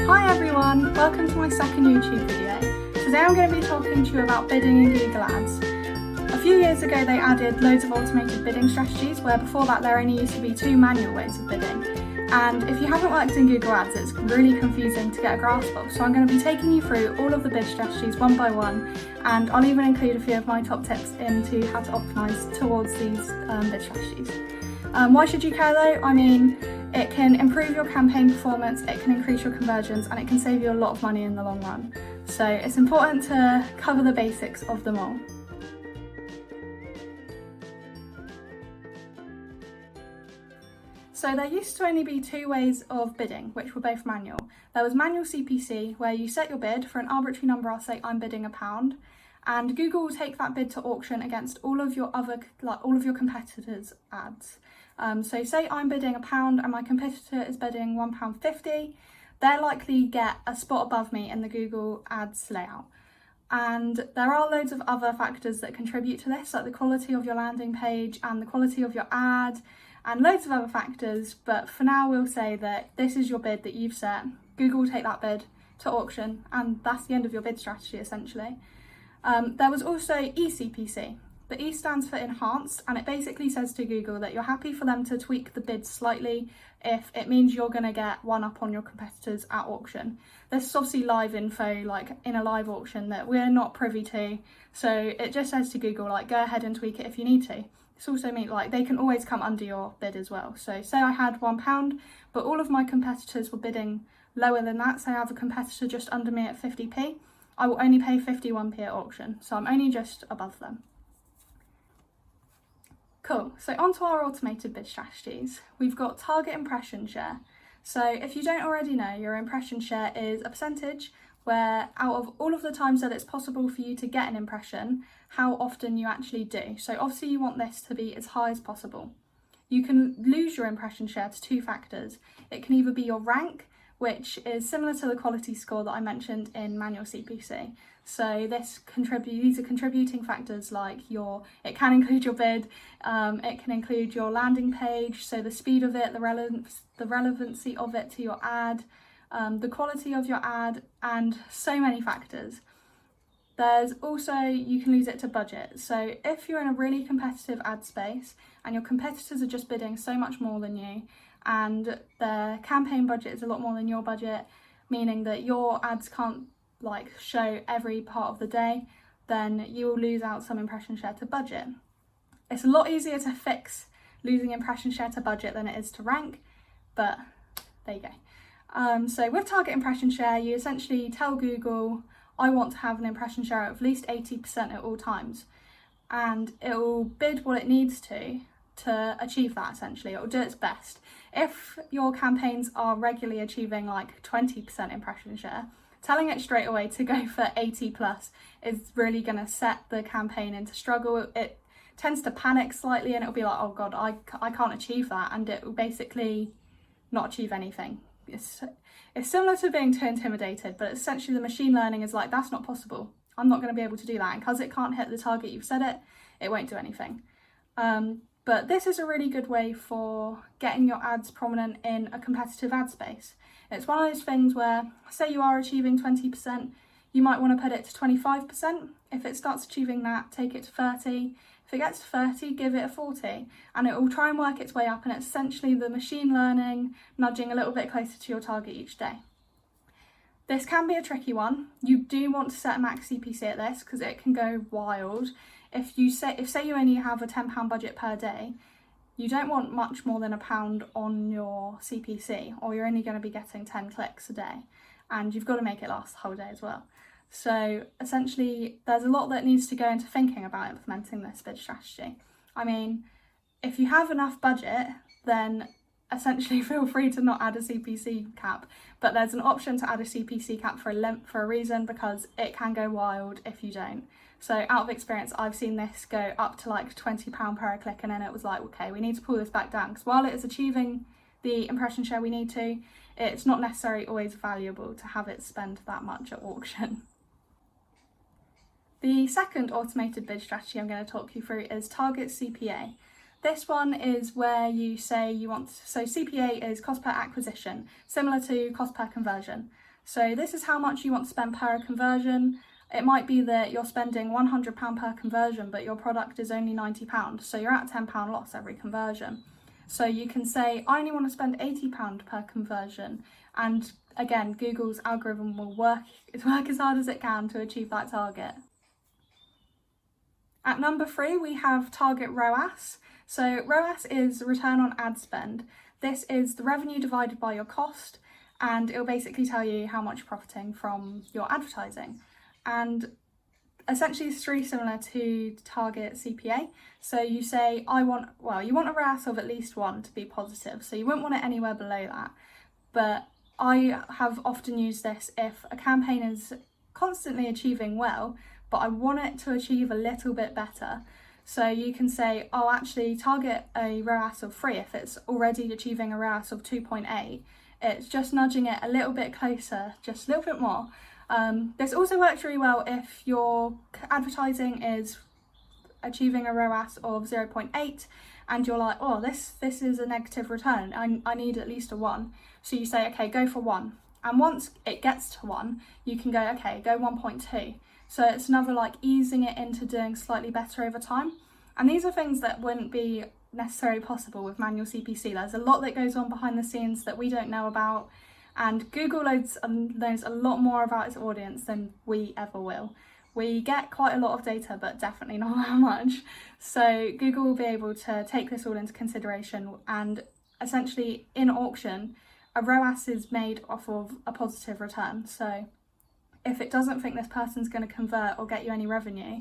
Hi everyone, welcome to my second YouTube video. Today I'm going to be talking to you about bidding in Google Ads. A few years ago they added loads of automated bidding strategies where before that there only used to be 2 manual ways of bidding. And if you haven't worked in Google Ads it's really confusing to get a grasp of, so I'm going to be taking you through all of the bid strategies one by one, and I'll even include a few of my top tips into how to optimise towards these bid strategies. Why should you care though? I mean, it can improve your campaign performance, it can increase your conversions, and it can save you a lot of money in the long run. So it's important to cover the basics of them all. So there used to only be 2 ways of bidding, which were both manual. There was manual CPC, where you set your bid for an arbitrary number. I'll say I'm bidding £1, and Google will take that bid to auction against all of your competitors' ads. So say I'm bidding £1 and my competitor is bidding £1.50, they'll likely get a spot above me in the Google Ads layout. And there are loads of other factors that contribute to this, like the quality of your landing page and the quality of your ad, and loads of other factors, but for now we'll say that this is your bid that you've set. Google will take that bid to auction, and that's the end of your bid strategy essentially. There was also eCPC. The E stands for enhanced, and it basically says to Google that you're happy for them to tweak the bid slightly if it means you're going to get one up on your competitors at auction. This is obviously live info, like in a live auction, that we're not privy to, so it just says to Google, like, go ahead and tweak it if you need to. This also means like they can always come under your bid as well. So say I had £1, but all of my competitors were bidding lower than that. Say I have a competitor just under me at 50p, I will only pay 51p at auction, so I'm only just above them. Cool, so onto our automated bid strategies. We've got target impression share. So if you don't already know, your impression share is a percentage where out of all of the times that it's possible for you to get an impression, how often you actually do. So obviously you want this to be as high as possible. You can lose your impression share to 2 factors. It can either be your rank, which is similar to the quality score that I mentioned in manual CPC. So these are contributing factors like it can include your bid, it can include your landing page, so the speed of it, the relevancy of it to your ad, the quality of your ad, and so many factors. There's also, you can lose it to budget. So if you're in a really competitive ad space and your competitors are just bidding so much more than you, and their campaign budget is a lot more than your budget, meaning that your ads can't show every part of the day, then you will lose out some impression share to budget. It's a lot easier to fix losing impression share to budget than it is to rank, but there you go. So with target impression share, you essentially tell Google, I want to have an impression share of at least 80% at all times, and it will bid what it needs to achieve that essentially. It will do its best. If your campaigns are regularly achieving like 20% impression share, telling it straight away to go for 80 plus is really going to set the campaign into struggle. It tends to panic slightly and it'll be like, oh god, I can't achieve that, and it will basically not achieve anything. It's similar to being too intimidated, but essentially the machine learning is like, that's not possible. I'm not going to be able to do that, and because it can't hit the target you've set it won't do anything. But this is a really good way for getting your ads prominent in a competitive ad space. It's one of those things where, say you are achieving 20%, you might want to put it to 25%. If it starts achieving that, take it to 30. If it gets to 30, give it a 40. And it will try and work its way up, and it's essentially the machine learning nudging a little bit closer to your target each day. This can be a tricky one. You do want to set a max CPC at this because it can go wild. If say you only have a £10 budget per day, you don't want much more than £1 on your CPC, or you're only going to be getting 10 clicks a day, and you've got to make it last the whole day as well. So essentially there's a lot that needs to go into thinking about implementing this bid strategy. I mean, if you have enough budget, then essentially feel free to not add a CPC cap, but there's an option to add a CPC cap for a reason, because it can go wild if you don't. So out of experience, I've seen this go up to like £20 per click, and then it was like, okay, we need to pull this back down, because while it is achieving the impression share we need to, it's not necessarily always valuable to have it spend that much at auction. The second automated bid strategy I'm going to talk you through is target CPA. This one is where you say you want, so CPA is cost per acquisition, similar to cost per conversion. So this is how much you want to spend per conversion. It might be that you're spending £100 per conversion, but your product is only £90, so you're at a £10 loss every conversion. So you can say, I only want to spend £80 per conversion, and again, Google's algorithm will work as hard as it can to achieve that target. At number 3, we have target ROAS. So ROAS is return on ad spend. This is the revenue divided by your cost, and it'll basically tell you how much you're profiting from your advertising. And essentially it's really similar to target CPA. So you say, you want a ROAS of at least 1 to be positive. So you wouldn't want it anywhere below that. But I have often used this if a campaign is constantly achieving well, but I want it to achieve a little bit better. So you can say, actually target a ROAS of 3 if it's already achieving a ROAS of 2.8. It's just nudging it a little bit closer, just a little bit more. This also works really well if your advertising is achieving a ROAS of 0.8 and you're like, this is a negative return, I need at least a 1. So you say, okay, go for 1. And once it gets to 1, you can go, okay, go 1.2. So it's another easing it into doing slightly better over time. And these are things that wouldn't be necessarily possible with manual CPC. There's a lot that goes on behind the scenes that we don't know about. And Google knows a lot more about its audience than we ever will. We get quite a lot of data, but definitely not that much. So Google will be able to take this all into consideration, and essentially in auction, a ROAS is made off of a positive return. So if it doesn't think this person's going to convert or get you any revenue,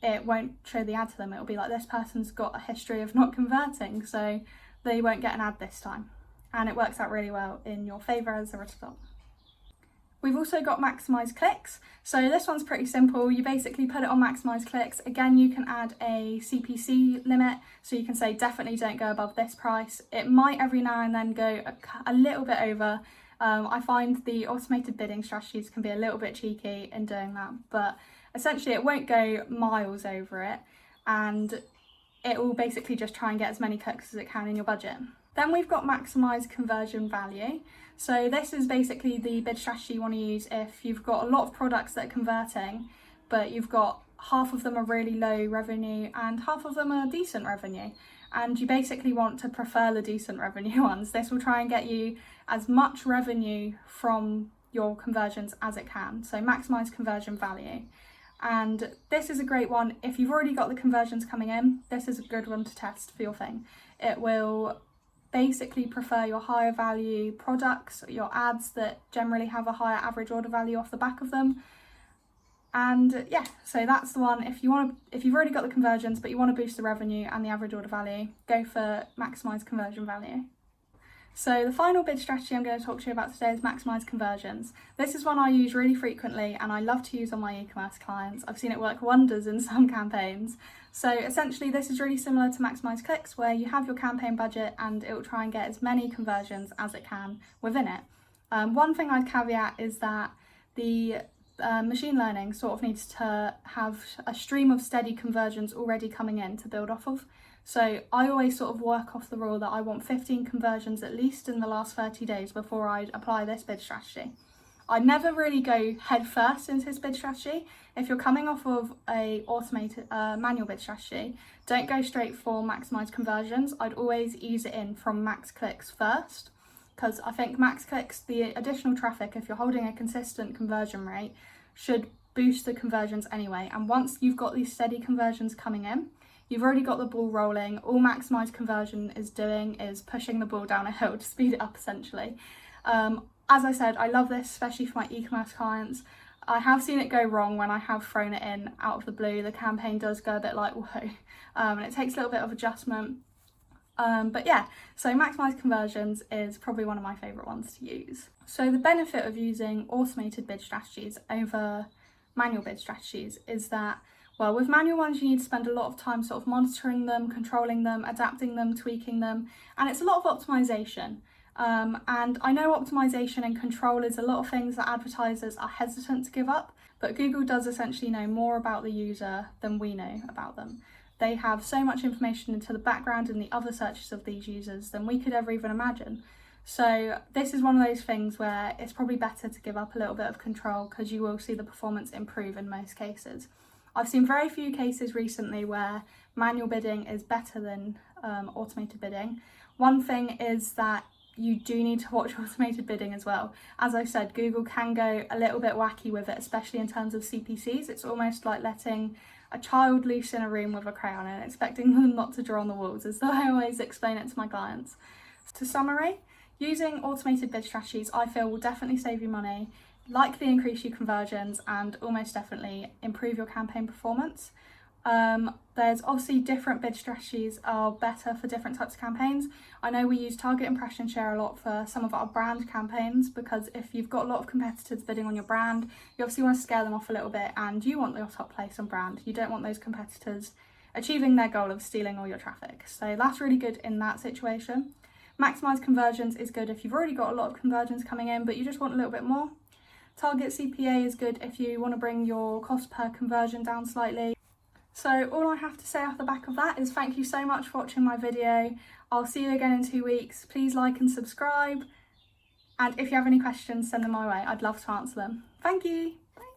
it won't show the ad to them. It'll be like, this person's got a history of not converting, so they won't get an ad this time. And it works out really well in your favour as a result. We've also got maximise clicks. So this one's pretty simple. You basically put it on maximise clicks. Again, you can add a CPC limit. So you can say definitely don't go above this price. It might every now and then go a little bit over. I find the automated bidding strategies can be a little bit cheeky in doing that, but essentially it won't go miles over it, and it will basically just try and get as many clicks as it can in your budget. Then we've got maximise conversion value. So this is basically the bid strategy you want to use if you've got a lot of products that are converting, but you've got half of them are really low revenue and half of them are decent revenue. And you basically want to prefer the decent revenue ones. This will try and get you as much revenue from your conversions as it can. So maximise conversion value. And this is a great one. If you've already got the conversions coming in, this is a good one to test for your thing. It will basically prefer your higher value products, your ads that generally have a higher average order value off the back of them. And yeah, so that's the one. If you've already got the conversions but you want to boost the revenue and the average order value, go for maximise conversion value. So the final bid strategy I'm going to talk to you about today is maximise conversions. This is one I use really frequently and I love to use on my e-commerce clients. I've seen it work wonders in some campaigns. So essentially this is really similar to maximise clicks, where you have your campaign budget and it will try and get as many conversions as it can within it. One thing I'd caveat is that the machine learning sort of needs to have a stream of steady conversions already coming in to build off of. So I always sort of work off the rule that I want 15 conversions at least in the last 30 days before I apply this bid strategy. I never really go head first into this bid strategy. If you're coming off of a automated manual bid strategy, don't go straight for maximise conversions. I'd always ease it in from max clicks first, because I think max clicks, the additional traffic, if you're holding a consistent conversion rate, should boost the conversions anyway. And once you've got these steady conversions coming in, you've already got the ball rolling. All maximise conversion is doing is pushing the ball down a hill to speed it up essentially. As I said, I love this, especially for my e-commerce clients. I have seen it go wrong when I have thrown it in out of the blue. The campaign does go a bit like, whoa, and it takes a little bit of adjustment. But yeah, so maximise conversions is probably one of my favourite ones to use. So the benefit of using automated bid strategies over manual bid strategies is that, well, with manual ones you need to spend a lot of time sort of monitoring them, controlling them, adapting them, tweaking them, and it's a lot of optimisation. And I know optimisation and control is a lot of things that advertisers are hesitant to give up, but Google does essentially know more about the user than we know about them. they have so much information into the background and the other searches of these users than we could ever even imagine. So this is one of those things where it's probably better to give up a little bit of control, because you will see the performance improve in most cases. I've seen very few cases recently where manual bidding is better than automated bidding. One thing is that you do need to watch automated bidding as well. As I said, Google can go a little bit wacky with it, especially in terms of CPCs. It's almost like letting a child loose in a room with a crayon and expecting them not to draw on the walls, is the way I always explain it to my clients. To summary, using automated bid strategies, I feel, will definitely save you money, likely increase your conversions, and almost definitely improve your campaign performance. There's obviously different bid strategies are better for different types of campaigns. I know we use target impression share a lot for some of our brand campaigns, because if you've got a lot of competitors bidding on your brand, you obviously want to scale them off a little bit, and you want your top place on brand. You don't want those competitors achieving their goal of stealing all your traffic. So that's really good in that situation. Maximise conversions is good if you've already got a lot of conversions coming in, but you just want a little bit more. Target CPA is good if you want to bring your cost per conversion down slightly. So all I have to say off the back of that is thank you so much for watching my video. I'll see you again in 2 weeks. Please like and subscribe. And if you have any questions, send them my way. I'd love to answer them. Thank you. Bye.